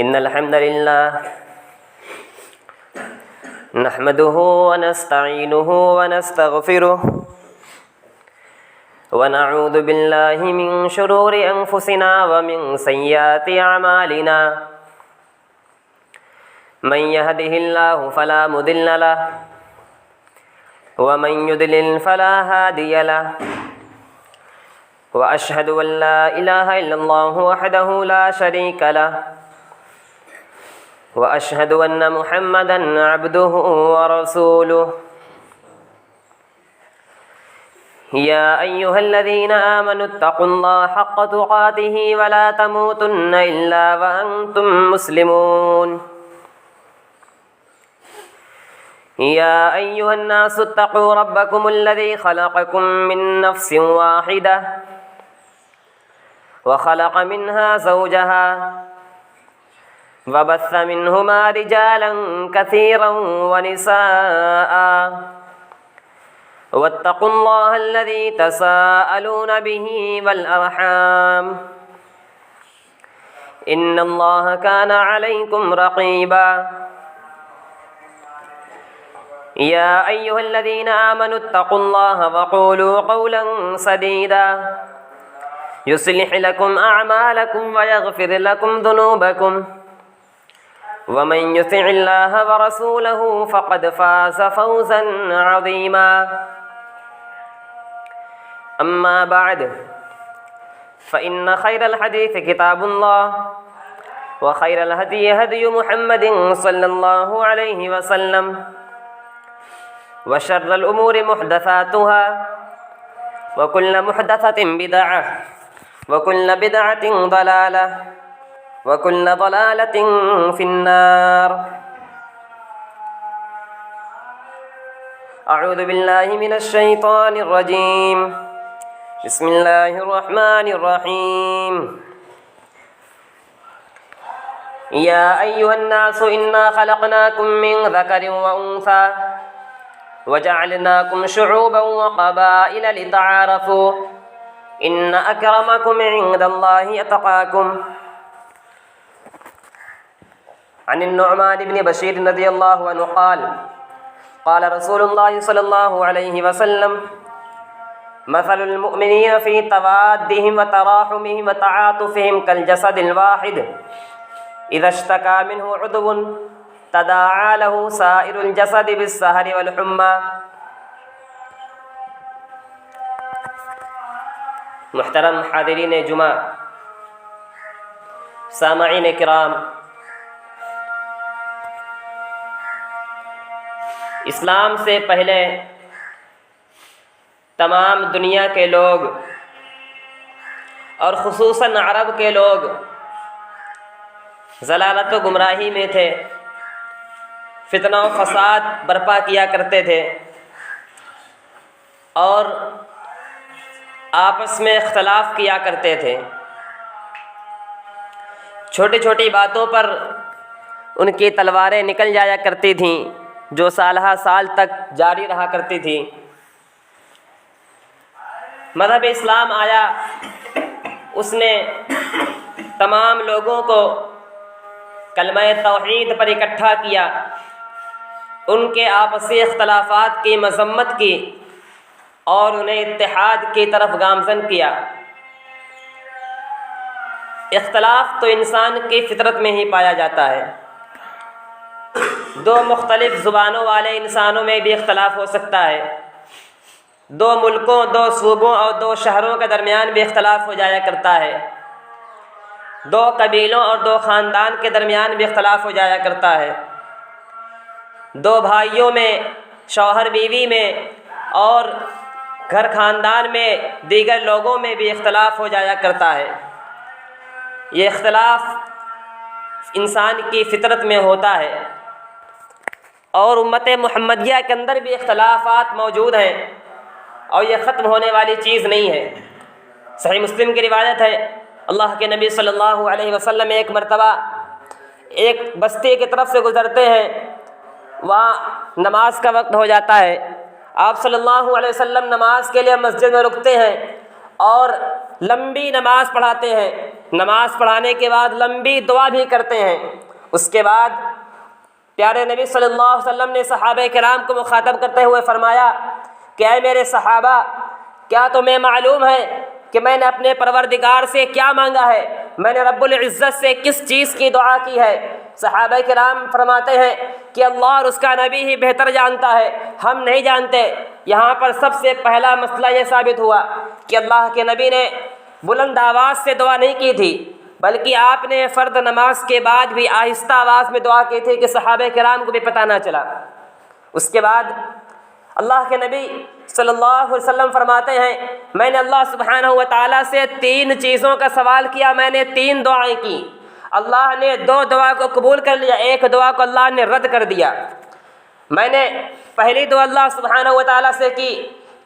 إن الحمد لله نحمده ونستعينه ونستغفره ونعوذ بالله من شرور أنفسنا ومن سيئات أعمالنا من يهده الله فلا مضل له ومن يضلل فلا هادي له وأشهد أن لا إله إلا الله وحده لا شريك له وأشهد أن محمدًا عبده ورسوله يا أيها الذين آمنوا اتقوا الله حق تقاته ولا تموتن إلا وأنتم مسلمون يا أيها الناس اتقوا ربكم الذي خلقكم من نفس واحدة وخلق منها زوجها وبث منهما رجالا كثيرا ونساء واتقوا الله الذي تساءلون به والأرحام إن الله كان عليكم رقيبا يا أيها الذين آمنوا اتقوا الله وقولوا قولا سديدا يصلح لكم أعمالكم ويغفر لكم ذنوبكم ومن يطع الله ورسوله فقد فاز فوزا عظيما أما بعد فإن خير الحديث كتاب الله وخير الهدي هدي محمد صلى الله عليه وسلم وشر الأمور محدثاتها وكل محدثة بدعة وكل بدعة ضلالة وكل ضلالة في النار أعوذ بالله من الشيطان الرجيم بسم الله الرحمن الرحيم يا أيها الناس إنا خلقناكم من ذكر وأنثى وجعلناكم شعوبا وقبائل لتعارفوا إن أكرمكم عند الله أتقاكم عن النعمان بن بشير رضي الله عنه قال قال رسول الله صلى الله عليه وسلم مثل المؤمنين في توادهم وتراحمهم وتعاطفهم كالجسد الواحد إذا اشتكى منه عضو تداعى له سائر الجسد بالسهر والحمى. محترم حاضرین جمعہ، سامعین کرام، اسلام سے پہلے تمام دنیا کے لوگ اور خصوصاً عرب کے لوگ ضلالت و گمراہی میں تھے، فتنہ و فساد برپا کیا کرتے تھے اور آپس میں اختلاف کیا کرتے تھے. چھوٹی چھوٹی باتوں پر ان کی تلواریں نکل جایا کرتی تھیں جو سالہ سال تک جاری رہا کرتی تھی. مذہب اسلام آیا، اس نے تمام لوگوں کو کلمہ توحید پر اکٹھا کیا، ان کے آپسی اختلافات کی مذمت کی اور انہیں اتحاد کی طرف گامزن کیا. اختلاف تو انسان کی فطرت میں ہی پایا جاتا ہے. دو مختلف زبانوں والے انسانوں میں بھی اختلاف ہو سکتا ہے، دو ملکوں، دو صوبوں اور دو شہروں کے درمیان بھی اختلاف ہو جایا کرتا ہے، دو قبیلوں اور دو خاندان کے درمیان بھی اختلاف ہو جایا کرتا ہے، دو بھائیوں میں، شوہر بیوی میں اور گھر خاندان میں دیگر لوگوں میں بھی اختلاف ہو جایا کرتا ہے. یہ اختلاف انسان کی فطرت میں ہوتا ہے اور امت محمدیہ کے اندر بھی اختلافات موجود ہیں اور یہ ختم ہونے والی چیز نہیں ہے. صحیح مسلم کی روایت ہے، اللہ کے نبی صلی اللہ علیہ وسلم ایک مرتبہ ایک بستی کی طرف سے گزرتے ہیں، وہاں نماز کا وقت ہو جاتا ہے. آپ صلی اللہ علیہ وسلم نماز کے لیے مسجد میں رکتے ہیں اور لمبی نماز پڑھاتے ہیں. نماز پڑھانے کے بعد لمبی دعا بھی کرتے ہیں۔ اس کے بعد پیارے نبی صلی اللہ علیہ وسلم نے صحابہ کرام کو مخاطب کرتے ہوئے فرمایا کہ اے میرے صحابہ، کیا تمہیں معلوم ہے کہ میں نے اپنے پروردگار سے کیا مانگا ہے؟ میں نے رب العزت سے کس چیز کی دعا کی ہے؟ صحابہ کرام فرماتے ہیں کہ اللہ اور اس کا نبی ہی بہتر جانتا ہے، ہم نہیں جانتے۔ یہاں پر سب سے پہلا مسئلہ یہ ثابت ہوا کہ اللہ کے نبی نے بلند آواز سے دعا نہیں کی تھی، بلکہ آپ نے فرض نماز کے بعد بھی آہستہ آواز میں دعا کی تھی کہ صحابہ کرام کو بھی پتہ نہ چلا۔ اس کے بعد اللہ کے نبی صلی اللہ علیہ وسلم فرماتے ہیں میں نے اللہ سبحانہ و تعالیٰ سے 3 چیزوں کا سوال کیا، میں نے 3 دعائیں کی، اللہ نے 2 دعا کو قبول کر لیا، 1 دعا کو اللہ نے رد کر دیا۔ میں نے پہلی دعا اللہ سبحانہ و تعالیٰ سے کی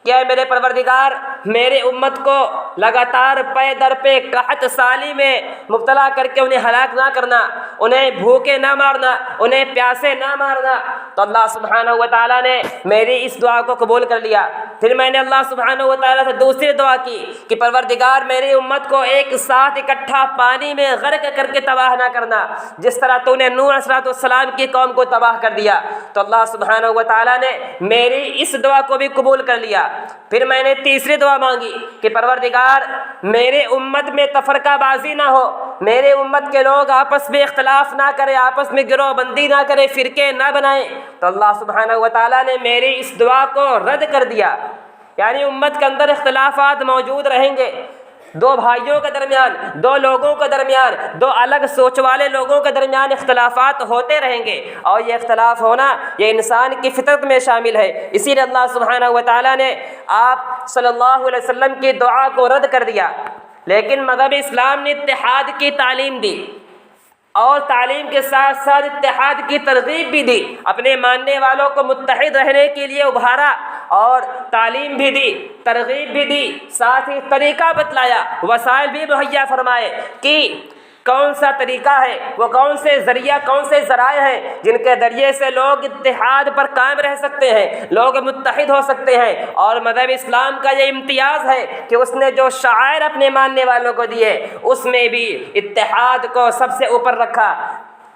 کہ اے میرے پروردگار، میرے امت کو لگاتار پے در پہ قحط سالی میں مبتلا کر کے انہیں ہلاک نہ کرنا، انہیں بھوکے نہ مارنا، انہیں پیاسے نہ مارنا۔ تو اللہ سبحانہ و تعالیٰ نے میری اس دعا کو قبول کر لیا۔ پھر میں نے اللہ سبحانہ و تعالیٰ سے دوسری دعا کی کہ پروردگار، میری امت کو ایک ساتھ اکٹھا پانی میں غرق کر کے تباہ نہ کرنا، جس طرح تو نے نوح علیہ السلام کی قوم کو تباہ کر دیا۔ تو اللہ سبحانہ و تعالیٰ نے میری اس دعا کو بھی قبول کر لیا۔ پھر میں نے تیسری دعا مانگی کہ پروردگار، میرے امت میں تفرقہ بازی نہ ہو، میرے امت کے لوگ آپس میں اختلاف نہ کریں، آپس میں گروہ بندی نہ کریں، فرقے نہ بنائیں۔ تو اللہ سبحانہ و تعالیٰ نے میری اس دعا کو رد کر دیا، یعنی امت کے اندر اختلافات موجود رہیں گے، 2 بھائیوں کے درمیان، 2 لوگوں کے درمیان، 2 الگ سوچ والے لوگوں کے درمیان اختلافات ہوتے رہیں گے، اور یہ اختلاف ہونا یہ انسان کی فطرت میں شامل ہے۔ اسی لیے اللہ سبحانہ و تعالیٰ نے آپ صلی اللہ علیہ وسلم کی دعا کو رد کر دیا۔ لیکن مذہب اسلام نے اتحاد کی تعلیم دی، اور تعلیم کے ساتھ ساتھ اتحاد کی ترغیب بھی دی، اپنے ماننے والوں کو متحد رہنے کے لیے ابھارا، اور تعلیم بھی دی، ترغیب بھی دی، ساتھ ہی طریقہ بتلایا، وسائل بھی مہیا فرمائے کہ کون سا طریقہ ہے، وہ کون سے ذریعہ، کون سے ذرائع ہیں جن کے ذریعے سے لوگ اتحاد پر قائم رہ سکتے ہیں، لوگ متحد ہو سکتے ہیں۔ اور مذہب اسلام کا یہ امتیاز ہے کہ اس نے جو شعائر اپنے ماننے والوں کو دیے، اس میں بھی اتحاد کو سب سے اوپر رکھا۔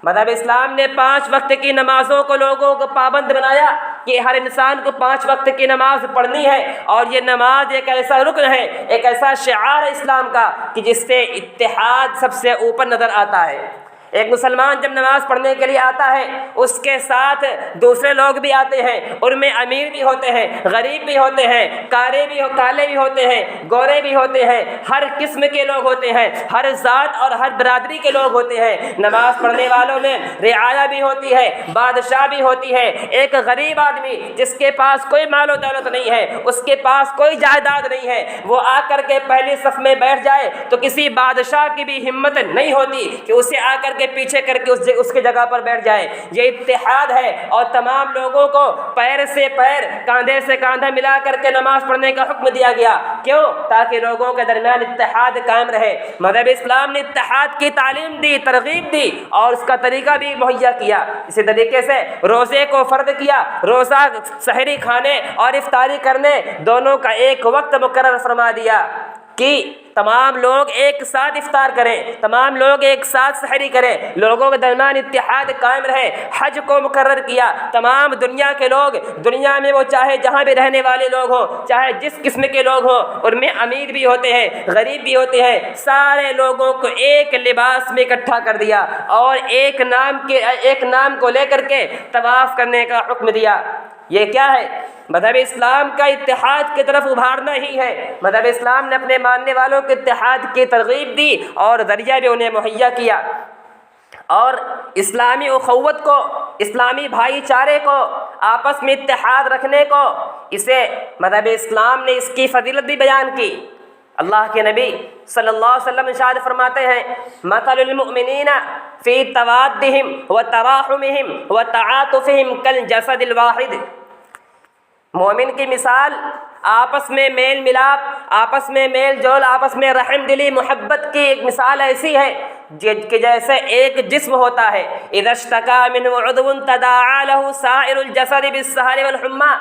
مذہب اسلام نے 5 وقت کی نمازوں کو لوگوں کو پابند بنایا کہ ہر انسان کو 5 وقت کی نماز پڑھنی ہے، اور یہ نماز ایک ایسا رکن ہے، ایک ایسا شعار ہے اسلام کا کہ جس سے اتحاد سب سے اوپر نظر آتا ہے۔ ایک مسلمان جب نماز پڑھنے کے لیے آتا ہے، اس کے ساتھ دوسرے لوگ بھی آتے ہیں، ان میں امیر بھی ہوتے ہیں، غریب بھی ہوتے ہیں، کالے بھی ہوتے ہیں، گورے بھی ہوتے ہیں، ہر قسم کے لوگ ہوتے ہیں، ہر ذات اور ہر برادری کے لوگ ہوتے ہیں۔ نماز پڑھنے والوں میں رعایا بھی ہوتی ہے، بادشاہ بھی ہوتی ہے۔ ایک غریب آدمی جس کے پاس کوئی مال و دولت نہیں ہے، اس کے پاس کوئی جائیداد نہیں ہے، وہ آ کر کے پہلی صف میں بیٹھ جائے تو کسی بادشاہ کی بھی ہمت نہیں ہوتی کہ اسے آ کر کے پیچھے کر کے اس کی جگہ پر بیٹھ جائے۔ یہ اتحاد ہے، اور تمام لوگوں کو پیر سے پیر، کاندھے سے کاندھا ملا کر کے نماز پڑھنے کا حکم دیا گیا۔ کیوں؟ تاکہ لوگوں کے درمیان اتحاد قائم رہے۔ مذہب اسلام نے اتحاد کی تعلیم دی، ترغیب دی، اور اس کا طریقہ بھی مہیا کیا۔ اسی طریقے سے روزے کو فرض کیا، روزہ سحری کھانے اور افطاری کرنے دونوں کا ایک وقت مقرر فرما دیا کہ تمام لوگ ایک ساتھ افطار کریں، تمام لوگ ایک ساتھ سحری کریں، لوگوں کے درمیان اتحاد قائم رہے۔ حج کو مقرر کیا، تمام دنیا کے لوگ، دنیا میں وہ چاہے جہاں بھی رہنے والے لوگ ہوں، چاہے جس قسم کے لوگ ہوں، ان میں امیر بھی ہوتے ہیں، غریب بھی ہوتے ہیں، سارے لوگوں کو ایک لباس میں اکٹھا کر دیا، اور ایک نام کو لے کر کے طواف کرنے کا حکم دیا۔ یہ کیا ہے؟ مذہب اسلام کا اتحاد کی طرف ابھارنا ہی ہے۔ مذہب اسلام نے اپنے ماننے والوں کے اتحاد کی ترغیب دی، اور ذریعہ بھی انہیں مہیا کیا، اور اسلامی اخوت کو، اسلامی بھائی چارے کو، آپس میں اتحاد رکھنے کو، اسے مذہب اسلام نے اس کی فضیلت بھی بیان کی۔ اللہ کے نبی صلی اللہ علیہ وسلم ارشاد فرماتے ہیں مثل المؤمنین فی توادہم وتراحمہم وتعاطفہم کالجسد الواحد۔ مومن کی مثال آپس میں میل ملاپ، آپس میں میل جول، آپس میں رحم دلی، محبت کی ایک مثال ایسی ہے کہ جیسے ایک جسم ہوتا ہے، اذا اشتکا منہ عضو تداعی لہ سائر الجسد بالسہر والحمى،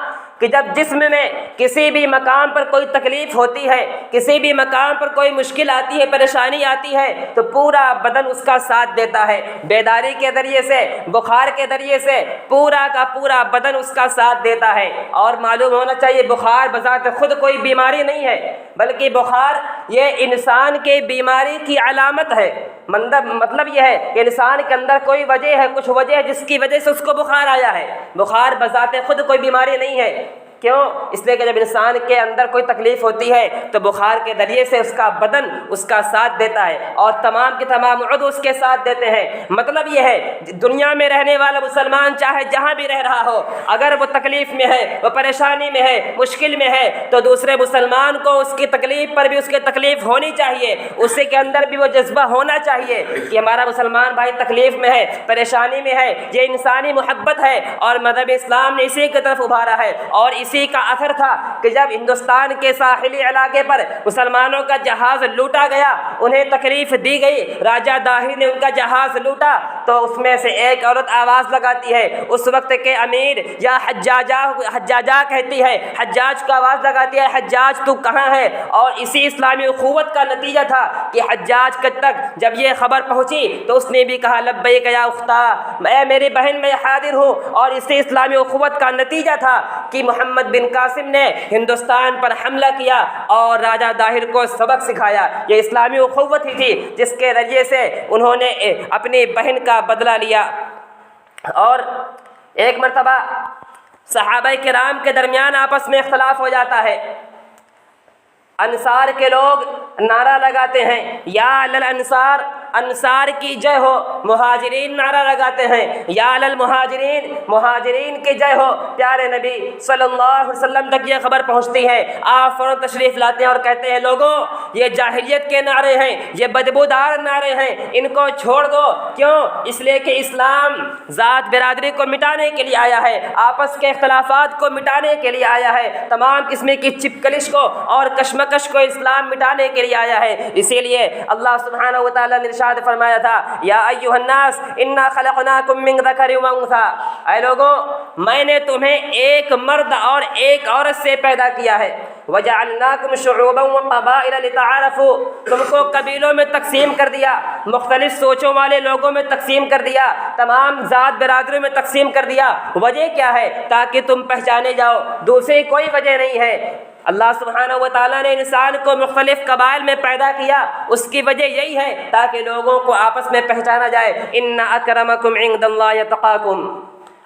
کہ جب جسم میں کسی بھی مقام پر کوئی تکلیف ہوتی ہے، کسی بھی مقام پر کوئی مشکل آتی ہے، پریشانی آتی ہے، تو پورا بدن اس کا ساتھ دیتا ہے، بیداری کے ذریعے سے، بخار کے ذریعے سے پورا کا پورا بدن اس کا ساتھ دیتا ہے۔ اور معلوم ہونا چاہیے بخار بذات خود کوئی بیماری نہیں ہے، بلکہ بخار یہ انسان کے بیماری کی علامت ہے۔ مطلب یہ ہے کہ انسان کے اندر کوئی وجہ ہے، کچھ وجہ ہے جس کی وجہ سے اس کو بخار آیا ہے۔ بخار بذات خود کوئی بیماری نہیں ہے۔ کیوں؟ اس لیے کہ جب انسان کے اندر کوئی تکلیف ہوتی ہے تو بخار کے ذریعے سے اس کا بدن اس کا ساتھ دیتا ہے، اور تمام کے تمام عضو اس کے ساتھ دیتے ہیں۔ مطلب یہ ہے دنیا میں رہنے والا مسلمان چاہے جہاں بھی رہ رہا ہو، اگر وہ تکلیف میں ہے، وہ پریشانی میں ہے، مشکل میں ہے، تو دوسرے مسلمان کو اس کی تکلیف پر بھی اس کی تکلیف ہونی چاہیے، اسی کے اندر بھی وہ جذبہ ہونا چاہیے کہ ہمارا مسلمان بھائی تکلیف میں ہے، پریشانی میں ہے۔ یہ انسانی محبت ہے، اور مذہب اسلام نے اسی کی طرف ابھارا ہے، اور اسی کا اثر تھا کہ جب ہندوستان کے ساحلی علاقے پر مسلمانوں کا جہاز لوٹا گیا، انہیں تکلیف دی گئی، راجہ داہر نے ان کا جہاز لوٹا، تو اس میں سے ایک عورت آواز لگاتی ہے، اس وقت کے امیر یا حجاجہ کہتی ہے، حجاج کو آواز لگاتی ہے، حجاج تو کہاں ہے؟ اور اسی اسلامی اخوت کا نتیجہ تھا کہ حجاج تک جب یہ خبر پہنچی تو اس نے بھی کہا لبیک یا اختہ، اے میری بہن میں حاضر ہوں۔ اور اسی اسلامی اخوت کا نتیجہ تھا کہ محمد بن قاسم نے ہندوستان پر حملہ کیا اور راجہ داہر کو سبق سکھایا۔ یہ اسلامی اخوت ہی تھی جس کے ذریعے سے انہوں نے اپنی بہن کا بدلہ لیا۔ اور ایک مرتبہ صحابہ کرام کے درمیان آپس میں اختلاف ہو جاتا ہے، انصار کے لوگ نعرہ لگاتے ہیں یا للانصار، انصار کی جے ہو، مہاجرین نعرہ لگاتے ہیں یا للمہاجرین، مہاجرین کی جے ہو۔ پیارے نبی صلی اللہ علیہ وسلم تک یہ خبر پہنچتی ہے، آپ فوراً تشریف لاتے ہیں اور کہتے ہیں لوگوں یہ جاہلیت کے نعرے ہیں، یہ بدبودار نعرے ہیں، ان کو چھوڑ دو۔ کیوں؟ اس لیے کہ اسلام ذات برادری کو مٹانے کے لیے آیا ہے، آپس کے اختلافات کو مٹانے کے لیے آیا ہے، تمام قسم کی چپکلش کو اور کشمکش کو اسلام مٹانے کے لیے آیا ہے۔ اسی لیے اللہ سبحانہ و تعالیٰ نے ارشاد فرمایا تھا یا ایھا الناس انا خلقناکم من ذکر و انثی، اے لوگوں میں نے تمہیں ایک مرد اور ایک عورت سے پیدا کیا ہے، وجعلناکم شعوبا وقبائل لتعارفوا، تم کو قبیلوں میں تقسیم کر دیا، مختلف سوچوں والے لوگوں میں تقسیم کر دیا، تمام ذات برادریوں میں تقسیم کر دیا۔ وجہ کیا ہے؟ تاکہ تم پہچانے جاؤ، دوسری کوئی وجہ نہیں ہے۔ اللہ سبحانہ و تعالیٰ نے انسان کو مختلف قبائل میں پیدا کیا، اس کی وجہ یہی ہے تاکہ لوگوں کو آپس میں پہچانا جائے۔ ان اکرمکم عند اللہ یتقاکم،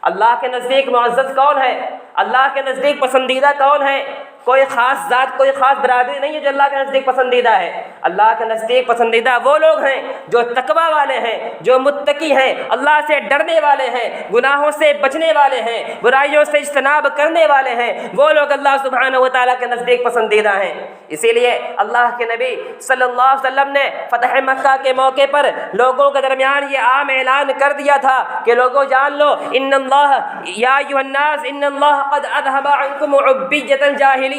اللہ کے نزدیک معزز کون ہے؟ اللہ کے نزدیک پسندیدہ کون ہے؟ کوئی خاص ذات، کوئی خاص برادری نہیں ہے جو اللہ کے نزدیک پسندیدہ ہے۔ اللہ کے نزدیک پسندیدہ وہ لوگ ہیں جو تقوی والے ہیں، جو متقی ہیں، اللہ سے ڈرنے والے ہیں، گناہوں سے بچنے والے ہیں، برائیوں سے اجتناب کرنے والے ہیں، وہ لوگ اللہ سبحانہ و تعالیٰ کے نزدیک پسندیدہ ہیں۔ اسی لیے اللہ کے نبی صلی اللہ علیہ وسلم نے فتح مکہ کے موقع پر لوگوں کے درمیان یہ عام اعلان کر دیا تھا کہ لوگوں جان لو ان اللہ یا ایھا الناس ان اللہ قد اذهب عنکم عبیۃ الجاہلیہ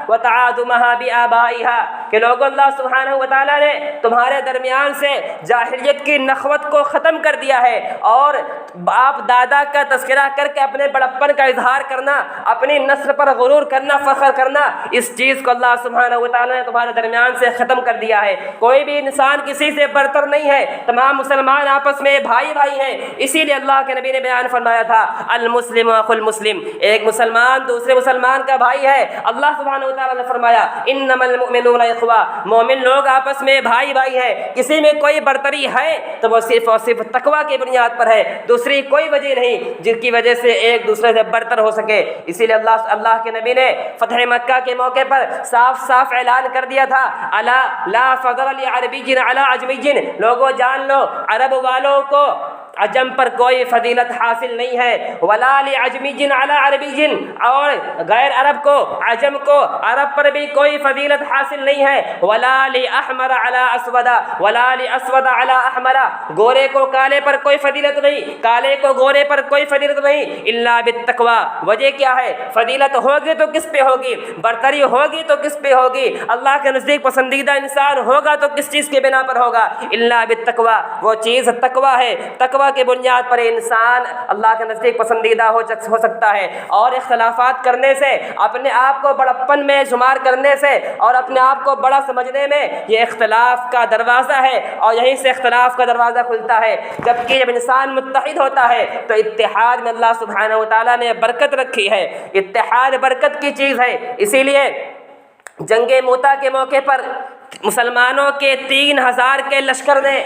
وتعادمها بآبائها، کہ لوگوں اللہ سبحانہ و تعالیٰ نے تمہارے درمیان سے جاہلیت کی نخوت کو ختم کر دیا ہے، اور باپ دادا کا تذکرہ کر کے اپنے بڑپن کا اظہار کرنا، اپنی نسل پر غرور کرنا، فخر کرنا، اس چیز کو اللہ سبحانہ و تعالیٰ نے تمہارے درمیان سے ختم کر دیا ہے۔ کوئی بھی انسان کسی سے برتر نہیں ہے، تمام مسلمان آپس میں بھائی بھائی ہیں۔ اسی لیے اللہ کے نبی نے بیان فرمایا تھا المسلم اخو المسلم، ایک مسلمان دوسرے مسلمان کا بھائی ہے۔ اللہ سبحانہ و تعالیٰ نے فرمایا انما المؤمنون اخوہ، مومن لوگ آپس میں بھائی بھائی ہیں۔ کسی میں کوئی برتری ہے تو وہ صرف اور صرف تقویٰ کی بنیاد پر ہے، دوسری کوئی وجہ نہیں جن کی وجہ سے ایک دوسرے سے برتر ہو سکے۔ اسی لیے اللہ کے نبی نے فتح مکہ کے موقع پر صاف صاف اعلان کر دیا تھا الا لا فضل لعربی علی عجمی، لوگوں جان لو عرب والوں کو عجم پر کوئی فضیلت حاصل نہیں ہے، ولا لعجمی علی عربی، اور غیر عرب کو، عجم کو عرب پر بھی کوئی فضیلت حاصل نہیں ہے، ولا لاحمر علی اسود ولا لاسود علی احمر، گورے کو کالے پر کوئی فضیلت نہیں، کالے کو گورے پر کوئی فضیلت نہیں، الا بالتقوی۔ وجہ کیا ہے؟ فضیلت ہوگی تو کس پہ ہوگی؟ برتری ہوگی تو کس پہ ہوگی؟ اللہ کے نزدیک پسندیدہ انسان ہوگا تو کس چیز کے بنا پر ہوگا؟ الا بالتقوی، وہ چیز تقوی ہے۔ تقوی تقوی کی بنیاد پر انسان اللہ کے نزدیک پسندیدہ ہو سکتا ہے۔ اور اختلافات کرنے سے، اپنے آپ کو بڑپن میں شمار کرنے سے اور اپنے آپ کو بڑا سمجھنے میں، یہ اختلاف کا دروازہ ہے اور یہیں سے اختلاف کا دروازہ کھلتا ہے۔ جبکہ جب انسان متحد ہوتا ہے تو اتحاد میں اللہ سبحانہ وتعالیٰ نے برکت رکھی ہے، اتحاد برکت کی چیز ہے۔ اسی لیے جنگ موتا کے موقع پر مسلمانوں کے 3000 کے لشکر نے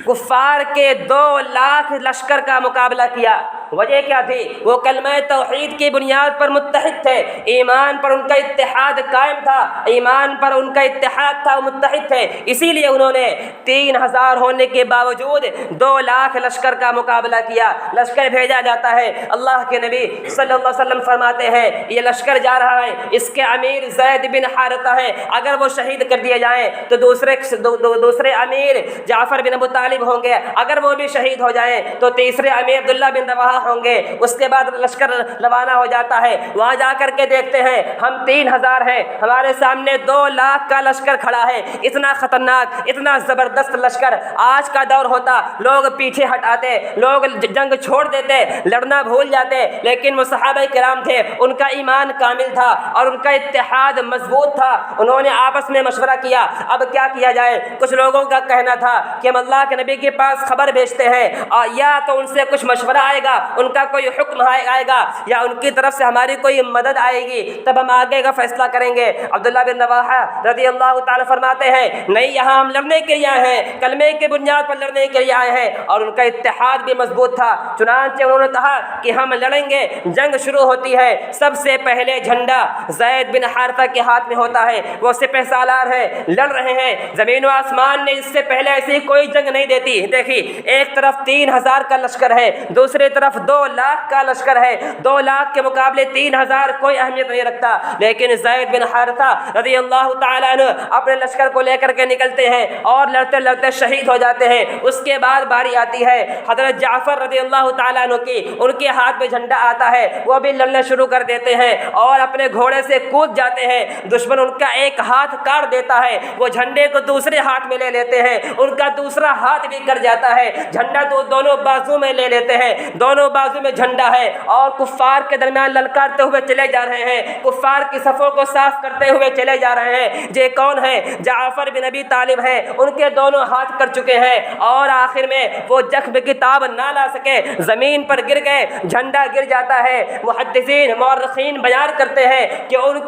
کفار کے 2 لاکھ لشکر کا مقابلہ کیا۔ وجہ کیا تھی؟ وہ کلمہ توحید کی بنیاد پر متحد تھے، ایمان پر ان کا اتحاد قائم تھا، ایمان پر ان کا اتحاد تھا، متحد تھے، اسی لیے انہوں نے 3000 ہونے کے باوجود 2 لاکھ لشکر کا مقابلہ کیا۔ لشکر بھیجا جاتا ہے، اللہ کے نبی صلی اللہ علیہ وسلم فرماتے ہیں یہ لشکر جا رہا ہے، اس کے امیر زید بن حارثہ ہے، اگر وہ شہید کر دیے جائیں تو دوسرے امیر جعفر بن ابو طالب ہوں گے، اگر وہ بھی شہید ہو جائیں تو تیسرے امیر عبداللہ بن رواحہ ہوں گے۔ اس کے بعد لشکر روانہ ہو جاتا ہے، وہاں جا کر کے دیکھتے ہیں ہم 3000 ہیں، ہمارے سامنے 2 لاکھ کا لشکر کھڑا ہے۔ اتنا خطرناک، اتنا زبردست لشکر آج کا دور ہوتا لوگ پیچھے ہٹ آتے، لوگ جنگ چھوڑ دیتے، لڑنا بھول جاتے، لیکن وہ صحابہ کرام تھے، ان کا ایمان کامل تھا اور ان کا اتحاد مضبوط تھا۔ انہوں نے آپس میں مشورہ کیا اب کیا کیا جائے۔ کچھ لوگوں کا کہنا تھا کہ ہم اللہ کے نبی کے پاس خبر بھیجتے ہیں اور یا تو ان سے کچھ مشورہ آئے گا، ان کا کوئی حکم آئے گا، یا ان کی طرف سے ہماری کوئی مدد آئے گی، تب ہم آگے کا فیصلہ کریں گے۔ عبداللہ بن رواحہ رضی اللہ تعالی فرماتے ہیں نہیں، یہاں ہم لڑنے کے لیے آئے ہیں، کلمے کی بنیاد پر لڑنے کے لیے آئے ہیں، اور ان کا اتحاد بھی مضبوط تھا۔ چنانچہ انہوں نے کہا کہ ہم لڑیں گے۔ جنگ شروع ہوتی ہے، سب سے پہلے جھنڈا زید بن حارثہ کے ہاتھ میں ہوتا ہے، وہ سپہ سالار ہیں، لڑ رہے ہیں۔ زمین و آسمان نے اس سے پہلے ایسی کوئی جنگ نہیں دیکھی۔ ایک طرف 3000 کا لشکر ہے، دوسری طرف 2 لاکھ کا لشکر ہے۔ 2 لاکھ کے مقابلے 3000 کوئی اہمیت نہیں رکھتا، لیکن زید بن حارثہ رضی اللہ تعالیٰ عنہ اپنے لشکر کو لے کر کے نکلتے ہیں اور لڑتے لڑتے شہید ہو جاتے ہیں۔ اس کے بعد باری آتی ہے حضرت جعفر رضی اللہ تعالیٰ عنہ کی، ان کے ہاتھ میں جھنڈا آتا ہے، وہ بھی لڑنا شروع کر دیتے ہیں اور اپنے گھوڑے سے کود جاتے ہیں۔ دشمن ان کا ایک ہاتھ کاٹ دیتا ہے، وہ جھنڈے کو دوسرے ہاتھ میں لے لیتے ہیں، ان کا دوسرا ہاتھ بھی کٹ جاتا ہے، جھنڈا تو دونوں بازو میں لے لیتے ہیں، دونوں بازو میں جھنڈا ہے اور کفار کے درمیان للکارتے ہوئے چلے جا رہے ہیں، کفار کی صفوں کو صاف کرتے ہوئے چلے جا رہے ہیں۔ یہ کون ہے؟ جعفر بن ابی طالب ہیں، ان کے دونوں ہاتھ کٹ چکے ہیں اور آخر میں وہ زخم کی تاب نہ لا سکے، زمین پر گر گئے، جھنڈا گر جاتا ہے۔ محدثین مورخین بیان کرتے ہیں کہ ان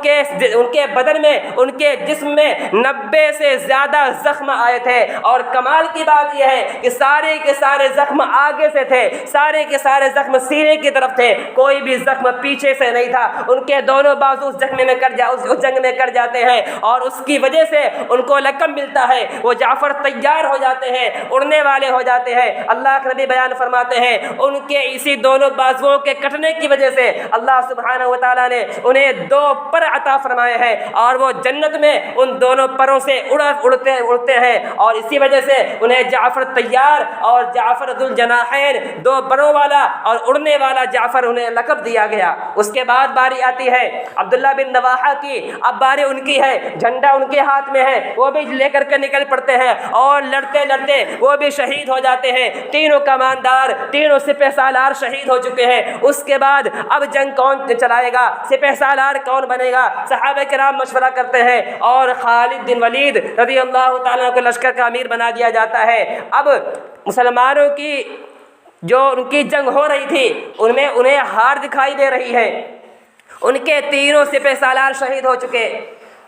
کے بدن میں، ان کے جسم میں 90 سے زیادہ زخم آئے تھے، اور کمال کی بات یہ ہے کہ سارے کے سارے زخم آگے سے تھے، سارے کے سارے زخم سینے کی طرف تھے، کوئی بھی زخم پیچھے سے نہیں تھا۔ ان کے دونوں بازو اس جنگ میں کٹ جاتے ہیں اور اس کی وجہ سے ان کو لقب ملتا ہے، وہ جعفر طیار ہو جاتے ہیں، اڑنے والے ہو جاتے ہیں۔ اللہ کے نبی بیان فرماتے ہیں ان کے اسی دونوں بازوؤں کے کٹنے کی وجہ سے اللہ سبحانہ و تعالیٰ نے انہیں 2 پر عطا فرمائے ہیں، اور وہ جنت میں ان دونوں پروں سے اڑتے ہیں، اور اسی وجہ سے انہیں جعفر طیار اور جعفر ذو الجناحین، 2 پروں والا اور اڑنے والا جعفر، انہیں لقب دیا گیا۔ اس کے بعد باری آتی ہے عبداللہ بن رواحہ کی، اب باری ان کی ہے، جھنڈا ان کے ہاتھ میں ہے، وہ بھی لے کر کے نکل پڑتے ہیں اور لڑتے لڑتے وہ بھی شہید ہو جاتے ہیں۔ تینوں کماندار، تینوں سپہ سالار شہید ہو چکے ہیں۔ اس کے بعد اب جنگ کون چلائے گا، سپہ سالار کون بنے گا؟ صحابہ کرام مشورہ کرتے ہیں اور خالد بن ولید رضی اللہ تعالیٰ کو لشکر کا امیر بنا دیا جاتا ہے۔ اب مسلمانوں کی جو ان کی جنگ ہو رہی تھی ان میں انہیں ہار دکھائی دے رہی ہے، ان کے تینوں سپہ سالار شہید ہو چکے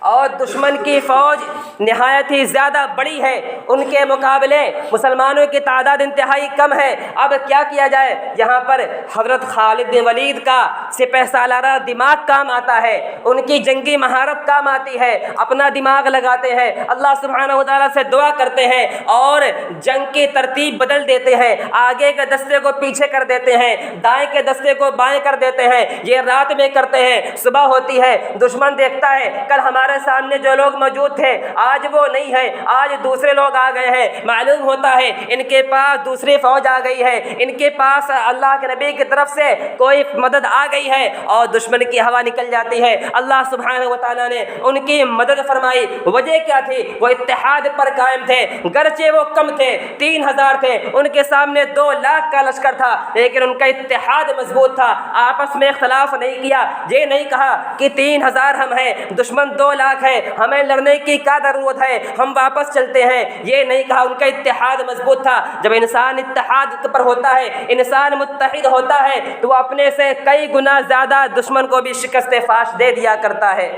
اور دشمن کی فوج نہایت ہی زیادہ بڑی ہے، ان کے مقابلے مسلمانوں کی تعداد انتہائی کم ہے۔ اب کیا کیا جائے؟ یہاں پر حضرت خالد بن ولید کا سپہ سالارہ دماغ کام آتا ہے، ان کی جنگی مہارت کام آتی ہے، اپنا دماغ لگاتے ہیں، اللہ سبحانہ و تعالیٰ سے دعا کرتے ہیں اور جنگ کی ترتیب بدل دیتے ہیں، آگے کے دستے کو پیچھے کر دیتے ہیں، دائیں کے دستے کو بائیں کر دیتے ہیں۔ یہ رات میں کرتے ہیں، صبح ہوتی ہے، دشمن دیکھتا ہے کل ہمارے ہمارے سامنے جو لوگ موجود تھے آج وہ نہیں ہے، آج دوسرے لوگ آ گئے ہیں، معلوم ہوتا ہے ان کے پاس دوسری فوج آ گئی ہے، ان کے پاس اللہ کے نبی کی طرف سے کوئی مدد آ گئی ہے، اور دشمن کی ہوا نکل جاتی ہے۔ اللہ سبحانہ و تعالیٰ نے ان کی مدد فرمائی۔ وجہ کیا تھی؟ وہ اتحاد پر قائم تھے، گرچہ وہ کم تھے، 3000 تھے، ان کے سامنے 2 لاکھ کا لشکر تھا، لیکن ان کا اتحاد مضبوط تھا، آپس میں اختلاف نہیں کیا۔ یہ نہیں کہا کہ 3000 ہم ہیں، دشمن 2 لاکھ ہے، ہمیں لڑنے کی کیا ضرورت ہے، ہم واپس چلتے ہیں، یہ نہیں کہا۔ ان کا اتحاد مضبوط تھا۔ جب انسان اتحاد پر ہوتا ہے، انسان متحد ہوتا ہے، تو وہ اپنے سے کئی گنا زیادہ دشمن کو بھی شکست فاش دے دیا کرتا ہے۔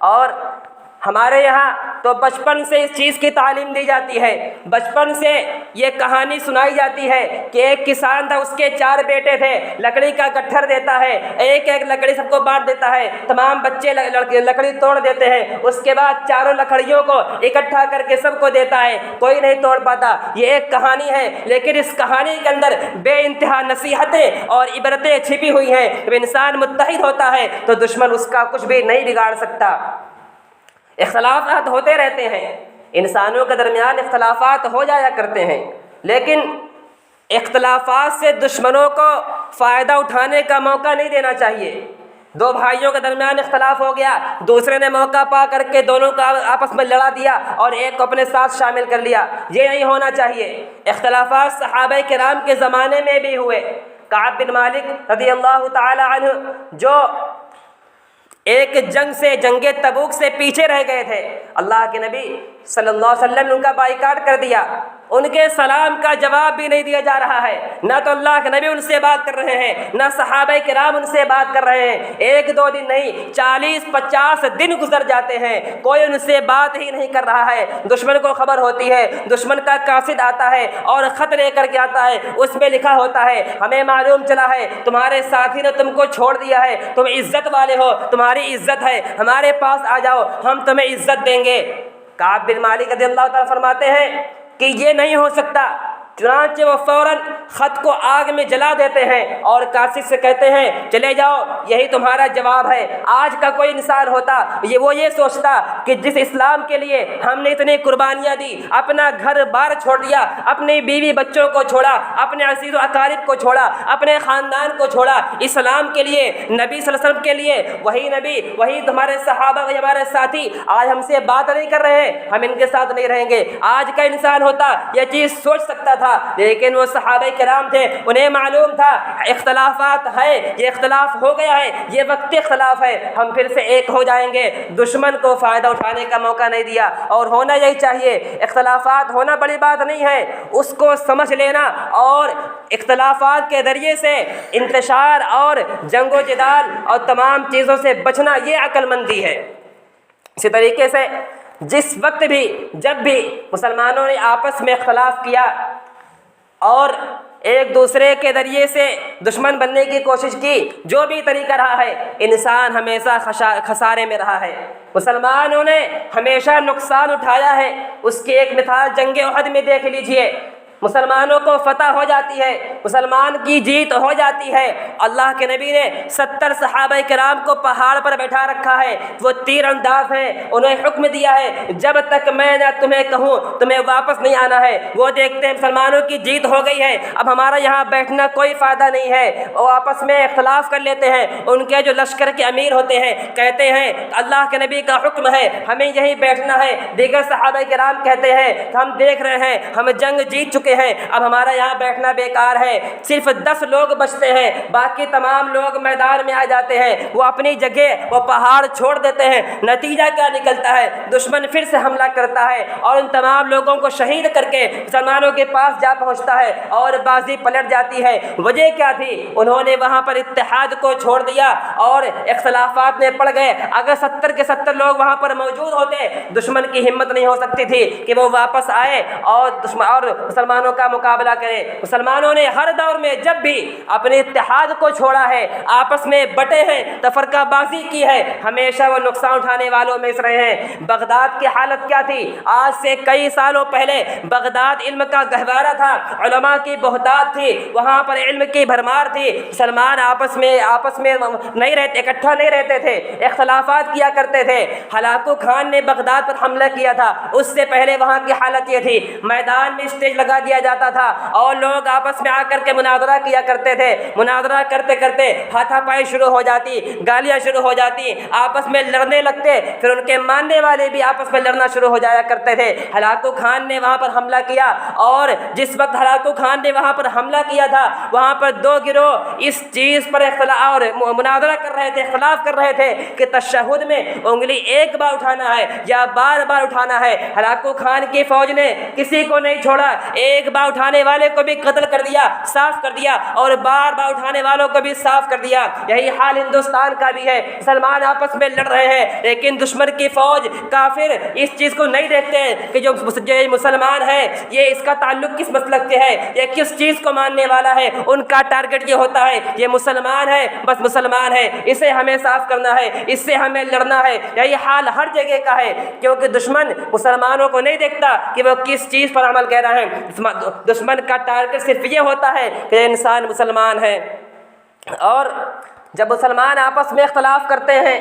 اور ہمارے یہاں تو بچپن سے اس چیز کی تعلیم دی جاتی ہے، بچپن سے یہ کہانی سنائی جاتی ہے کہ ایک کسان تھا، اس کے 4 بیٹے تھے، لکڑی کا گٹھر دیتا ہے، ایک ایک لکڑی سب کو بانٹ دیتا ہے، تمام بچے لکڑی توڑ دیتے ہیں، اس کے بعد چاروں لکڑیوں کو اکٹھا کر کے سب کو دیتا ہے، کوئی نہیں توڑ پاتا۔ یہ ایک کہانی ہے، لیکن اس کہانی کے اندر بے انتہا نصیحتیں اور عبرتیں چھپی ہوئی ہیں۔ جب انسان متحد ہوتا ہے تو دشمن اس کا کچھ بھی نہیں بگاڑ سکتا۔ اختلافات ہوتے رہتے ہیں، انسانوں کے درمیان اختلافات ہو جایا کرتے ہیں، لیکن اختلافات سے دشمنوں کو فائدہ اٹھانے کا موقع نہیں دینا چاہیے۔ 2 بھائیوں کے درمیان اختلاف ہو گیا، دوسرے نے موقع پا کر کے دونوں کا آپس میں لڑا دیا اور ایک کو اپنے ساتھ شامل کر لیا، یہ نہیں ہونا چاہیے۔ اختلافات صحابہ کرام کے زمانے میں بھی ہوئے۔ کعب بن مالک رضی اللہ تعالی عنہ جو ایک جنگ سے، جنگ تبوک سے پیچھے رہ گئے تھے، اللہ کے نبی صلی اللہ علیہ وسلم نے ان کا بائیکاٹ کر دیا، ان کے سلام کا جواب بھی نہیں دیا جا رہا ہے، نہ تو اللہ کے نبی ان سے بات کر رہے ہیں، نہ صحابہ کرام ان سے بات کر رہے ہیں۔ 1-2 دن نہیں، 40-50 دن گزر جاتے ہیں، کوئی ان سے بات ہی نہیں کر رہا ہے۔ دشمن کو خبر ہوتی ہے، دشمن کا قاصد آتا ہے اور خط لے کر کے آتا ہے، اس میں لکھا ہوتا ہے ہمیں معلوم چلا ہے تمہارے ساتھی نے تم کو چھوڑ دیا ہے، تم عزت والے ہو، تمہاری عزت ہے، ہمارے پاس آ جاؤ، ہم تمہیں عزت دیں گے۔ کعب بن مالک رضی اللہ تعالیٰ فرماتے ہیں کہ یہ نہیں ہو سکتا، چنانچہ وہ فوراً خط کو آگ میں جلا دیتے ہیں اور قاصد سے کہتے ہیں چلے جاؤ، یہی تمہارا جواب ہے۔ آج کا کوئی انسان ہوتا وہ یہ سوچتا کہ جس اسلام کے لیے ہم نے اتنی قربانیاں دی، اپنا گھر بار چھوڑ دیا، اپنی بیوی بچوں کو چھوڑا، اپنے عزیز و اقارب کو چھوڑا، اپنے خاندان کو چھوڑا، اسلام کے لیے، نبی صلی اللہ علیہ وسلم کے لیے، وہی نبی، وہی تمہارے صحابہ، وہی ہمارے ساتھی آج ہم سے بات نہیں کر رہے ہیں، ہم ان کے ساتھ نہیں رہیں گے۔ آج کا انسان ہوتا یہ چیز سوچ سکتا تھا، لیکن وہ صحابہ کرام تھے، انہیں معلوم تھا اختلافات ہے، یہ اختلاف ہو گیا ہے، یہ وقتی اختلاف ہے، ہم پھر سے ایک ہو جائیں گے۔ دشمن کو فائدہ اٹھانے کا موقع نہیں دیا، اور ہونا یہی چاہیے۔ اختلافات ہونا بڑی بات نہیں ہے، اس کو سمجھ لینا اور اختلافات کے ذریعے سے انتشار اور جنگ و جدال اور تمام چیزوں سے بچنا، یہ عقل مندی ہے۔ اسی طریقے سے جس وقت بھی، جب بھی مسلمانوں نے آپس میں اختلاف کیا اور ایک دوسرے کے ذریعے سے دشمن بننے کی کوشش کی، جو بھی طریقہ رہا ہے، انسان ہمیشہ خسارے میں رہا ہے، مسلمانوں نے ہمیشہ نقصان اٹھایا ہے۔ اس کی ایک مثال جنگ احد میں دیکھ لیجئے، مسلمانوں کو فتح ہو جاتی ہے، مسلمان کی جیت ہو جاتی ہے، اللہ کے نبی نے 70 صحابہ کرام کو پہاڑ پر بیٹھا رکھا ہے، وہ تیر انداز ہیں، انہیں حکم دیا ہے جب تک میں نہ تمہیں کہوں تمہیں واپس نہیں آنا ہے۔ وہ دیکھتے ہیں مسلمانوں کی جیت ہو گئی ہے، اب ہمارا یہاں بیٹھنا کوئی فائدہ نہیں ہے، وہ آپس میں اختلاف کر لیتے ہیں۔ ان کے جو لشکر کے امیر ہوتے ہیں کہتے ہیں اللہ کے نبی کا حکم ہے ہمیں یہیں بیٹھنا ہے، دیگر صحابہ کرام کہتے ہیں ہم دیکھ رہے ہیں ہم جنگ جیت چکے ہیں، اب ہمارا یہاں بیٹھنا بیکار ہے۔ صرف 10 لوگ بچتے ہیں، باقی تمام لوگ میدان میں آ جاتے ہیں، وہ اپنی جگہ وہ پہاڑ چھوڑ دیتے ہیں۔ نتیجہ کیا نکلتا ہے؟ دشمن پھر سے حملہ کرتا ہے اور ان تمام لوگوں کو شہید کر کے مسلمانوں کے پاس جا پہنچتا ہے اور بازی پلٹ جاتی ہے۔ وجہ کیا تھی؟ انہوں نے وہاں پر اتحاد کو چھوڑ دیا اور اختلافات میں پڑ گئے۔ اگر 70 کے 70 لوگ وہاں پر موجود ہوتے، دشمن کی ہمت نہیں ہو سکتی تھی کہ وہ واپس آئے اور مسلمان مسلمانوں کا مقابلہ کرے۔ مسلمانوں نے ہر دور میں جب بھی اپنے اتحاد کو چھوڑا ہے، آپس میں بٹے ہیں، تفرقہ بازی کی ہے، ہمیشہ وہ نقصان اٹھانے والوں میں سے رہے ہیں۔ بغداد کی حالت کیا تھی؟ آج سے کئی سالوں پہلے بغداد علم کا گہوارہ تھا، علماء کی بہتات تھی، وہاں پر علم کی بھرمار تھی۔ مسلمان آپس میں نہیں رہتے، اکٹھا نہیں رہتے تھے، اختلافات کیا کرتے تھے۔ ہلاکو خان نے بغداد پر حملہ کیا تھا، اس سے پہلے وہاں کی حالت یہ تھی، میدان میں اسٹیج لگا دیا جاتا تھا اور لوگ آپس میں آ کر کے مناظرہ کیا کرتے تھے۔ مناظرہ کرتے کرتے ہاتھا پائی شروع ہو جاتی، گالیاں شروع ہو جاتی، آپس میں لڑنے لگتے، پھر ان کے ماننے والے بھی آپس میں لڑنا شروع ہو جایا کرتے تھے۔ ہلاکو خان نے وہاں پر حملہ کیا، اور جس وقت ہلاکو خان نے وہاں پر حملہ کیا تھا، وہاں پر دو گروہ اس چیز پر اختلاف اور مناظرہ کر رہے تھے، اختلاف کر رہے تھے کہ تشہد میں انگلی ایک بار اٹھانا ہے یا بار بار اٹھانا ہے۔ ہلاکو خان کی فوج نے کسی کو نہیں چھوڑا، ایک بار اٹھانے والے کو بھی قتل کر دیا، صاف کر دیا، اور بار بار اٹھانے والوں کو بھی صاف کر دیا۔ یہی حال ہندوستان کا بھی ہے، مسلمان آپس میں لڑ رہے ہیں، لیکن دشمن کی فوج کافر اس چیز کو نہیں دیکھتے کہ جو مسلمان ہے یہ اس کا تعلق کس مسلک سے ہے، یہ کس چیز کو ماننے والا ہے۔ ان کا ٹارگٹ یہ ہوتا ہے یہ مسلمان ہے، بس مسلمان ہے، اسے ہمیں صاف کرنا ہے، اس سے ہمیں لڑنا ہے۔ یہی حال ہر جگہ کا ہے، کیونکہ دشمن مسلمانوں کو نہیں دیکھتا کہ وہ کس چیز پر عمل کر رہے ہیں۔ دشمن کا ٹارگٹ صرف یہ ہوتا ہے کہ انسان مسلمان ہے۔ اور جب مسلمان آپس میں اختلاف کرتے ہیں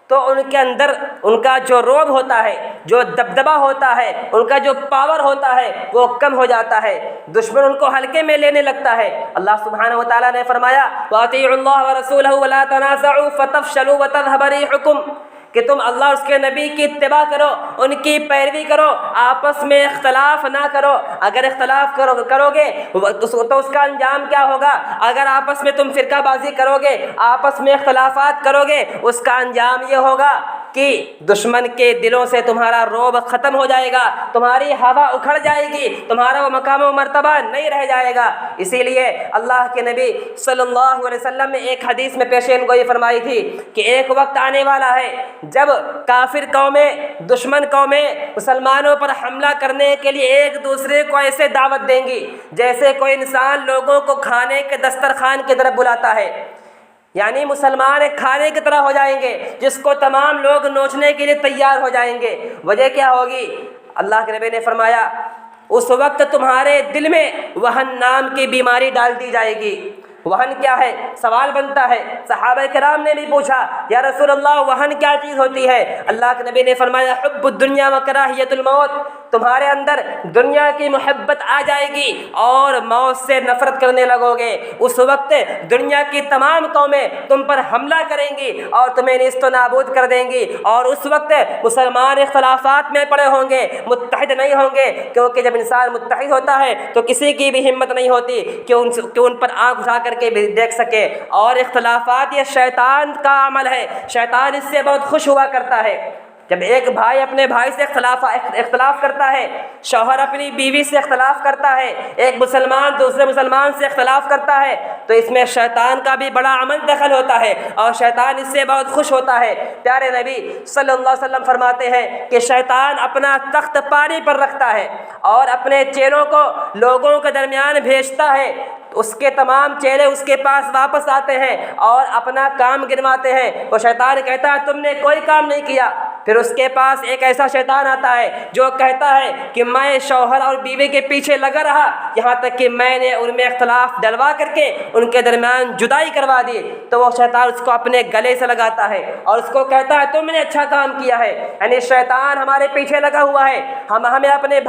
تو ان کے اندر ان کا جو رعب ہوتا ہے، جو دبدبہ ہوتا ہے، ان کا جو پاور ہوتا ہے وہ کم ہو جاتا ہے، دشمن ان کو ہلکے میں لینے لگتا ہے۔ اللہ سبحانہ و تعالیٰ نے فرمایا وَأَطِيعُوا اللَّهَ وَرَسُولَهُ وَلَا تَنَازَعُوا فَتَفْشَلُوا وَتَذْهَبَ رِيحُكُمْ، کہ تم اللہ اور اس کے نبی کی اتباع کرو، ان کی پیروی کرو، آپس میں اختلاف نہ کرو۔ اگر اختلاف کرو گے تو اس کا انجام کیا ہوگا؟ اگر آپس میں تم فرقہ بازی کرو گے، آپس میں اختلافات کرو گے، اس کا انجام یہ ہوگا کہ دشمن کے دلوں سے تمہارا رعب ختم ہو جائے گا، تمہاری ہوا اکھڑ جائے گی، تمہارا وہ مقام و مرتبہ نہیں رہ جائے گا۔ اسی لیے اللہ کے نبی صلی اللہ علیہ وسلم نے ایک حدیث میں پیشین گوئی فرمائی تھی کہ ایک وقت آنے والا ہے جب کافر قومیں، دشمن قومیں مسلمانوں پر حملہ کرنے کے لیے ایک دوسرے کو ایسے دعوت دیں گی جیسے کوئی انسان لوگوں کو کھانے کے دسترخوان کی طرف بلاتا ہے، یعنی مسلمان ایک کھانے کی طرح ہو جائیں گے جس کو تمام لوگ نوچنے کے لیے تیار ہو جائیں گے۔ وجہ کیا ہوگی؟ اللہ کے نبی نے فرمایا اس وقت تمہارے دل میں وہن نام کی بیماری ڈال دی جائے گی۔ وہن کیا ہے؟ سوال بنتا ہے، صحابہ کرام نے بھی پوچھا یا رسول اللہ وہن کیا چیز ہوتی ہے؟ اللہ کے نبی نے فرمایا حب الدنیا و کراہیت الموت، تمہارے اندر دنیا کی محبت آ جائے گی اور موت سے نفرت کرنے لگو گے۔ اس وقت دنیا کی تمام قومیں تم پر حملہ کریں گی اور تمہیں نیست و نابود کر دیں گی، اور اس وقت مسلمان اختلافات میں پڑے ہوں گے، متحد نہیں ہوں گے، کیونکہ جب انسان متحد ہوتا ہے تو کسی کی بھی ہمت نہیں ہوتی کہ ان پر آنکھ اٹھا کر کے بھی دیکھ سکے۔ اور اختلافات یہ شیطان کا عمل ہے، شیطان اس سے بہت خوش ہوا کرتا ہے۔ جب ایک بھائی اپنے بھائی سے اختلاف کرتا ہے، شوہر اپنی بیوی سے اختلاف کرتا ہے، ایک مسلمان دوسرے مسلمان سے اختلاف کرتا ہے، تو اس میں شیطان کا بھی بڑا عمل دخل ہوتا ہے اور شیطان اس سے بہت خوش ہوتا ہے۔ پیارے نبی صلی اللہ علیہ وسلم فرماتے ہیں کہ شیطان اپنا تخت پانی پر رکھتا ہے اور اپنے چیلوں کو لوگوں کے درمیان بھیجتا ہے، اس کے تمام چیلے اس کے پاس واپس آتے ہیں اور اپنا کام گنواتے ہیں۔ وہ شیطان کہتا ہے تم نے کوئی کام نہیں کیا، پھر اس کے پاس ایک ایسا شیطان آتا ہے جو کہتا ہے کہ میں شوہر اور بیوی کے پیچھے لگا رہا یہاں تک کہ میں نے ان میں اختلاف ڈلوا کر کے ان کے درمیان جدائی کروا دی، تو وہ شیطان اس کو اپنے گلے سے لگاتا ہے اور اس کو کہتا ہے تم نے اچھا کام کیا ہے۔ یعنی شیطان ہمارے پیچھے لگا ہوا ہے، ہمیں اپنے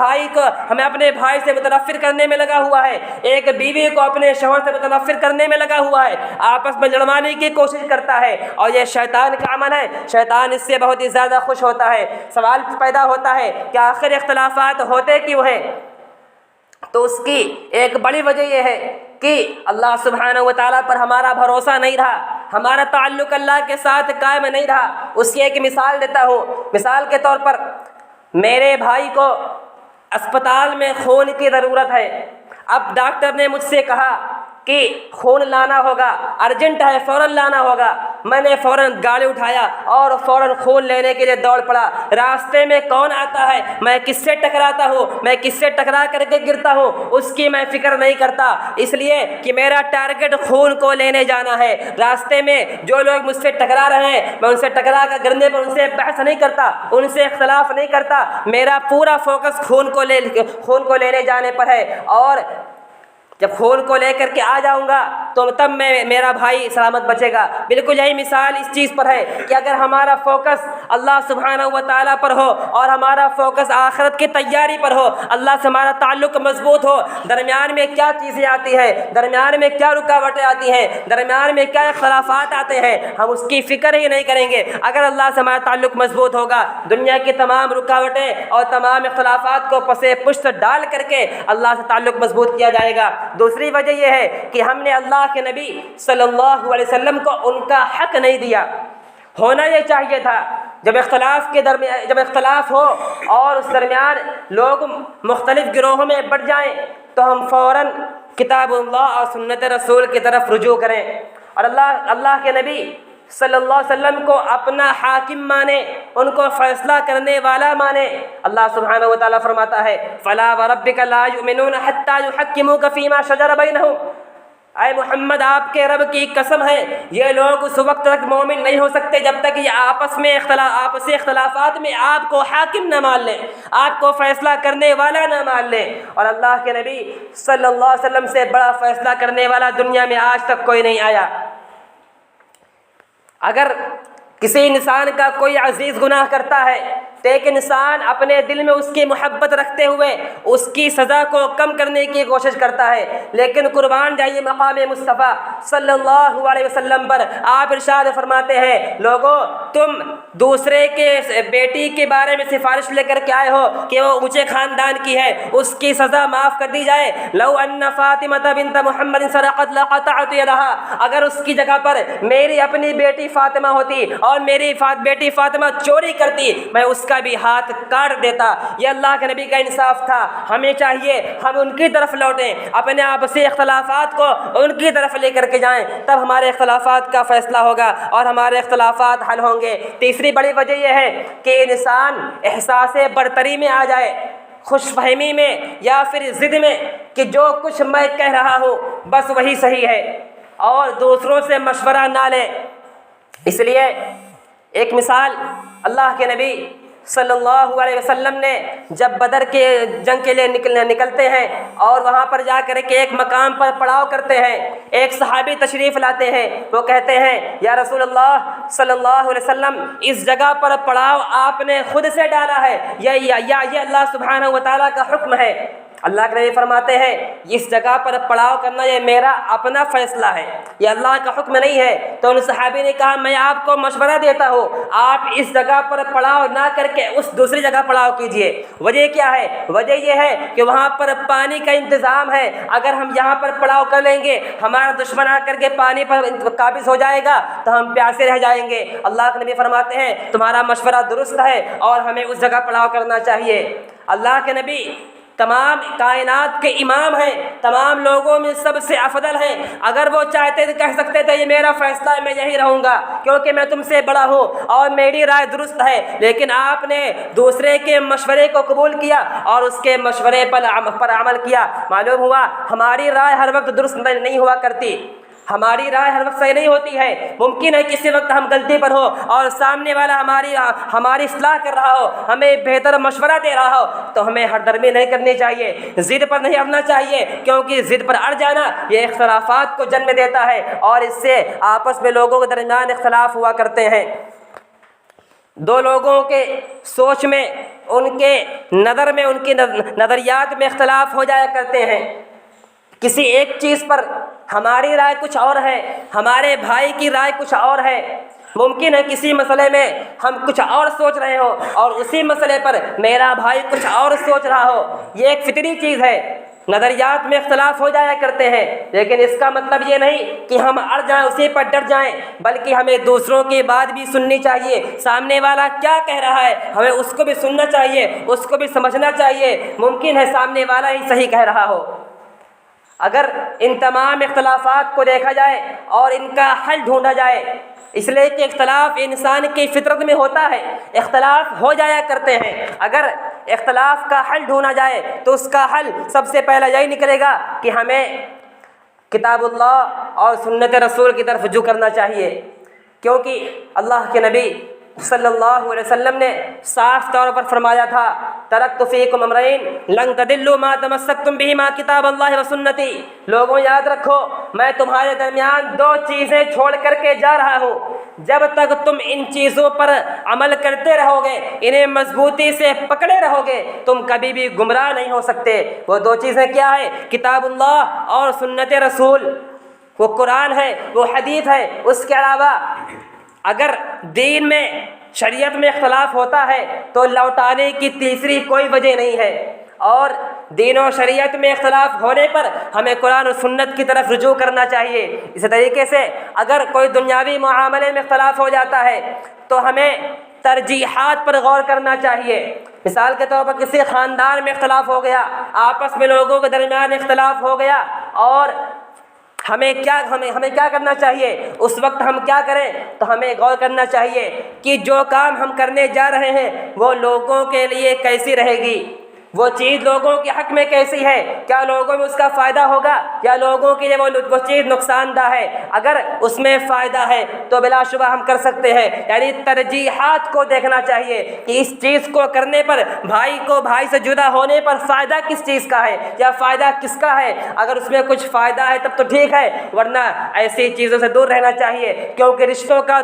بھائی سے متنفر کرنے میں لگا ہوا ہے، ایک بیوی کو اپنے شوہر سے متنفر کرنے میں لگا ہوا ہے، آپس میں لڑوانے کی کوشش کرتا ہے، اور یہ شیطان کا عمل ہے۔ شیطان اس سے بہت ہی زیادہ خوش ہوتا ہے۔ سوال پیدا ہوتا ہے کہ آخر اختلافات ہوتے کیوں ہیں؟ تو اس کی ایک بڑی وجہ یہ ہے کہ اللہ سبحانہ و تعالیٰ پر ہمارا بھروسہ نہیں رہا، ہمارا تعلق اللہ کے ساتھ قائم نہیں رہا۔ اس کی ایک مثال دیتا ہوں۔ مثال کے طور پر میرے بھائی کو اسپتال میں خون کی ضرورت ہے، اب ڈاکٹر نے مجھ سے کہا کہ خون لانا ہوگا، ارجنٹ ہے فوراً لانا ہوگا، میں نے فوراً گاڑی اٹھایا اور فوراً خون لینے کے لیے دوڑ پڑا۔ راستے میں کون آتا ہے، میں کس سے ٹکراتا ہوں، میں کس سے ٹکرا کر کے گرتا ہوں، اس کی میں فکر نہیں کرتا، اس لیے کہ میرا ٹارگٹ خون کو لینے جانا ہے۔ راستے میں جو لوگ مجھ سے ٹکرا رہے ہیں میں ان سے ٹکرا کر گرنے پر ان سے بحث نہیں کرتا، ان سے اختلاف نہیں کرتا، میرا پورا فوکس خون کو لینے جانے پر ہے، اور جب خون کو لے کر کے آ جاؤں گا تو تب میرا بھائی سلامت بچے گا۔ بالکل یہی مثال اس چیز پر ہے کہ اگر ہمارا فوکس اللہ سبحانہ و تعالیٰ پر ہو اور ہمارا فوکس آخرت کی تیاری پر ہو، اللہ سے ہمارا تعلق مضبوط ہو، درمیان میں کیا چیزیں آتی ہیں، درمیان میں کیا رکاوٹیں آتی ہیں، درمیان میں کیا اختلافات آتے ہیں، ہم اس کی فکر ہی نہیں کریں گے۔ اگر اللہ سے ہمارا تعلق مضبوط ہوگا، دنیا کی تمام رکاوٹیں اور تمام اختلافات کو پس پشت ڈال کر کے اللہ سے تعلق مضبوط کیا جائے گا۔ دوسری وجہ یہ ہے کہ ہم نے اللہ کے نبی صلی اللہ علیہ وسلم کو ان کا حق نہیں دیا۔ ہونا یہ چاہیے تھا جب اختلاف ہو اور اس درمیان لوگ مختلف گروہوں میں بٹ جائیں تو ہم فوراً کتاب اللہ اور سنت رسول کی طرف رجوع کریں اور اللہ کے نبی صلی اللہ علیہ وسلم کو اپنا حاکم مانے، ان کو فیصلہ کرنے والا مانے۔ اللہ سبحانہ و تعالیٰ فرماتا ہے فَلَا وَرَبِّكَ لَا يُؤْمِنُونَ حَتَّى يُحَكِّمُوكَ فِي مَا شَجَرَ بَيْنَهُمْ۔ اے محمد آپ کے رب کی قسم ہے یہ لوگ اس وقت تک مومن نہیں ہو سکتے جب تک یہ آپسی اختلافات میں آپ کو حاکم نہ مان لیں، آپ کو فیصلہ کرنے والا نہ مان لیں۔ اور اللہ کے نبی صلی اللہ علیہ وسلم سے بڑا فیصلہ کرنے والا دنیا میں آج تک کوئی نہیں آیا۔ اگر کسی انسان کا کوئی عزیز گناہ کرتا ہے تو ایک انسان اپنے دل میں اس کی محبت رکھتے ہوئے اس کی سزا کو کم کرنے کی کوشش کرتا ہے، لیکن قربان جائیے مقام مصطفیٰ صلی اللہ علیہ وسلم پر۔ آپ ارشاد فرماتے ہیں لوگو تم دوسرے کے بیٹی کے بارے میں سفارش لے کر کے آئے ہو کہ وہ اونچے خاندان کی ہے، اس کی سزا معاف کر دی جائے۔ لو ان فاطمہ بنت محمد سرقت لقطعت یدها، اگر اس کی جگہ پر میری اپنی بیٹی فاطمہ ہوتی اور میری بیٹی فاطمہ چوری کرتی میں اس کا بھی ہاتھ کاٹ دیتا۔ یہ اللہ کے نبی کا انصاف تھا۔ ہمیں چاہیے ہم ان کی طرف لوٹیں، اپنے آپسی اختلافات کو ان کی طرف لے کر کے جائیں، تب ہمارے اختلافات کا فیصلہ ہوگا اور ہمارے اختلافات حل ہوں گے۔ تیسری بڑی وجہ یہ ہے کہ انسان احساس برتری میں آ جائے، خوش فہمی میں یا پھر ضد میں کہ جو کچھ میں کہہ رہا ہوں بس وہی صحیح ہے اور دوسروں سے مشورہ نہ لیں۔ اس لیے ایک مثال اللہ کے نبی صلی اللہ علیہ وسلم نے جب بدر کے جنگ کے لیے نکلتے ہیں اور وہاں پر جا کر کے ایک مقام پر پڑاؤ کرتے ہیں، ایک صحابی تشریف لاتے ہیں، وہ کہتے ہیں یا رسول اللہ صلی اللہ علیہ وسلم اس جگہ پر پڑاؤ آپ نے خود سے ڈالا ہے یا یہ اللہ سبحانہ و تعالیٰ کا حکم ہے؟ اللہ کے نبی فرماتے ہیں اس جگہ پر پڑاؤ کرنا یہ میرا اپنا فیصلہ ہے، یہ اللہ کا حکم نہیں ہے۔ تو ان صحابی نے کہا میں آپ کو مشورہ دیتا ہوں آپ اس جگہ پر پڑاؤ نہ کر کے اس دوسری جگہ پڑاؤ کیجئے۔ وجہ کیا ہے؟ وجہ یہ ہے کہ وہاں پر پانی کا انتظام ہے، اگر ہم یہاں پر پڑاؤ کر لیں گے ہمارا دشمن آ کر کے پانی پر قابض ہو جائے گا تو ہم پیاسے رہ جائیں گے۔ اللہ کے نبی فرماتے ہیں تمہارا مشورہ درست ہے اور ہمیں اس جگہ پڑاؤ کرنا چاہیے۔ اللہ کے نبی تمام کائنات کے امام ہیں، تمام لوگوں میں سب سے افضل ہیں، اگر وہ چاہتے تو کہہ سکتے تھے یہ میرا فیصلہ ہے میں یہی رہوں گا کیونکہ میں تم سے بڑا ہوں اور میری رائے درست ہے، لیکن آپ نے دوسرے کے مشورے کو قبول کیا اور اس کے مشورے پر عمل کیا۔ معلوم ہوا ہماری رائے ہر وقت درست نہیں ہوا کرتی، ہماری رائے ہر وقت صحیح نہیں ہوتی ہے، ممکن ہے کسی وقت ہم غلطی پر ہو اور سامنے والا ہماری اصلاح کر رہا ہو، ہمیں بہتر مشورہ دے رہا ہو تو ہمیں ہر درمی نہیں کرنی چاہیے، ضد پر نہیں اڑنا چاہیے، کیونکہ ضد پر اڑ جانا یہ اختلافات کو جنم دیتا ہے اور اس سے آپس میں لوگوں کے درمیان اختلاف ہوا کرتے ہیں۔ دو لوگوں کے سوچ میں، ان کے نظر میں، ان کی نظریات میں اختلاف ہو جایا کرتے ہیں، کسی ایک چیز پر ہماری رائے کچھ اور ہے، ہمارے بھائی کی رائے کچھ اور ہے، ممکن ہے کسی مسئلے میں ہم کچھ اور سوچ رہے ہو اور اسی مسئلے پر میرا بھائی کچھ اور سوچ رہا ہو، یہ ایک فطری چیز ہے، نظریات میں اختلاف ہو جایا کرتے ہیں، لیکن اس کا مطلب یہ نہیں کہ ہم اڑ جائیں اسی پر ڈٹ جائیں، بلکہ ہمیں دوسروں کی بات بھی سننی چاہیے، سامنے والا کیا کہہ رہا ہے ہمیں اس کو بھی سننا چاہیے، اس کو بھی سمجھنا چاہیے، ممکن ہے سامنے والا ہی صحیح کہہ رہا ہو۔ اگر ان تمام اختلافات کو دیکھا جائے اور ان کا حل ڈھونڈا جائے، اس لیے کہ اختلاف انسان کی فطرت میں ہوتا ہے، اختلاف ہو جایا کرتے ہیں، اگر اختلاف کا حل ڈھونڈا جائے تو اس کا حل سب سے پہلا یہی نکلے گا کہ ہمیں کتاب اللہ اور سنت رسول کی طرف رجوع کرنا چاہیے، کیونکہ اللہ کے نبی صلی اللہ علیہ وسلم نے صاف طور پر فرمایا تھا، ترکت فیکم امرین لن تضلوا ما تمسکتم بہما کتاب اللہ و سنتی، لوگوں یاد رکھو میں تمہارے درمیان دو چیزیں چھوڑ کر کے جا رہا ہوں، جب تک تم ان چیزوں پر عمل کرتے رہو گے، انہیں مضبوطی سے پکڑے رہو گے، تم کبھی بھی گمراہ نہیں ہو سکتے۔ وہ دو چیزیں کیا ہے؟ کتاب اللہ اور سنت رسول، وہ قرآن ہے، وہ حدیث ہے۔ اس کے علاوہ اگر دین میں شریعت میں اختلاف ہوتا ہے تو لوٹانے کی تیسری کوئی وجہ نہیں ہے، اور دین و شریعت میں اختلاف ہونے پر ہمیں قرآن و سنت کی طرف رجوع کرنا چاہیے۔ اسی طریقے سے اگر کوئی دنیاوی معاملے میں اختلاف ہو جاتا ہے تو ہمیں ترجیحات پر غور کرنا چاہیے۔ مثال کے طور پر کسی خاندان میں اختلاف ہو گیا، آپس میں لوگوں کے درمیان اختلاف ہو گیا، اور ہمیں کیا کرنا چاہیے؟ اس وقت ہم کیا کریں؟ تو ہمیں غور کرنا چاہیے کہ جو کام ہم کرنے جا رہے ہیں وہ لوگوں کے لیے کیسی رہے گی، وہ چیز لوگوں کے حق میں کیسی ہے، کیا لوگوں میں اس کا فائدہ ہوگا یا لوگوں کے لیے وہ چیز نقصان دہ ہے۔ اگر اس میں فائدہ ہے تو بلا شبہ ہم کر سکتے ہیں، یعنی ترجیحات کو دیکھنا چاہیے کہ اس چیز کو کرنے پر بھائی کو بھائی سے جدا ہونے پر فائدہ کس چیز کا ہے یا فائدہ کس کا ہے۔ اگر اس میں کچھ فائدہ ہے تب تو ٹھیک ہے، ورنہ ایسی چیزوں سے دور رہنا چاہیے، کیونکہ رشتوں کا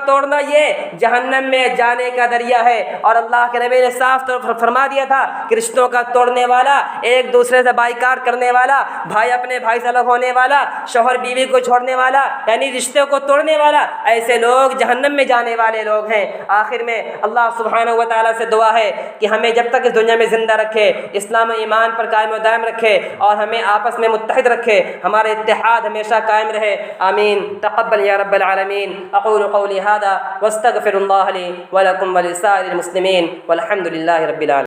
توڑنا یہ جہنم میں جانے کا ذریعہ ہے۔ اور اللہ کے نبی نے صاف طور پر فرما دیا تھا کہ رشتوں کا توڑنے والا، ایک دوسرے سے بائیکاٹ کرنے والا، بھائی اپنے بھائی سے الگ ہونے والا، شوہر بیوی کو چھوڑنے والا، یعنی رشتوں کو توڑنے والا، ایسے لوگ جہنم میں جانے والے لوگ ہیں۔ آخر میں اللہ سبحانہ و تعالیٰ سے دعا ہے کہ ہمیں جب تک اس دنیا میں زندہ رکھے، اسلام و ایمان پر قائم و دائم رکھے اور ہمیں آپس میں متحد رکھے، ہمارا اتحاد ہمیشہ قائم رہے۔ آمین۔ تقبل یا رب العالمین۔ اقول قولی ھذا واستغفر اللہ لی ولکم ولسائر المسلمین والحمد للہ رب العالمین۔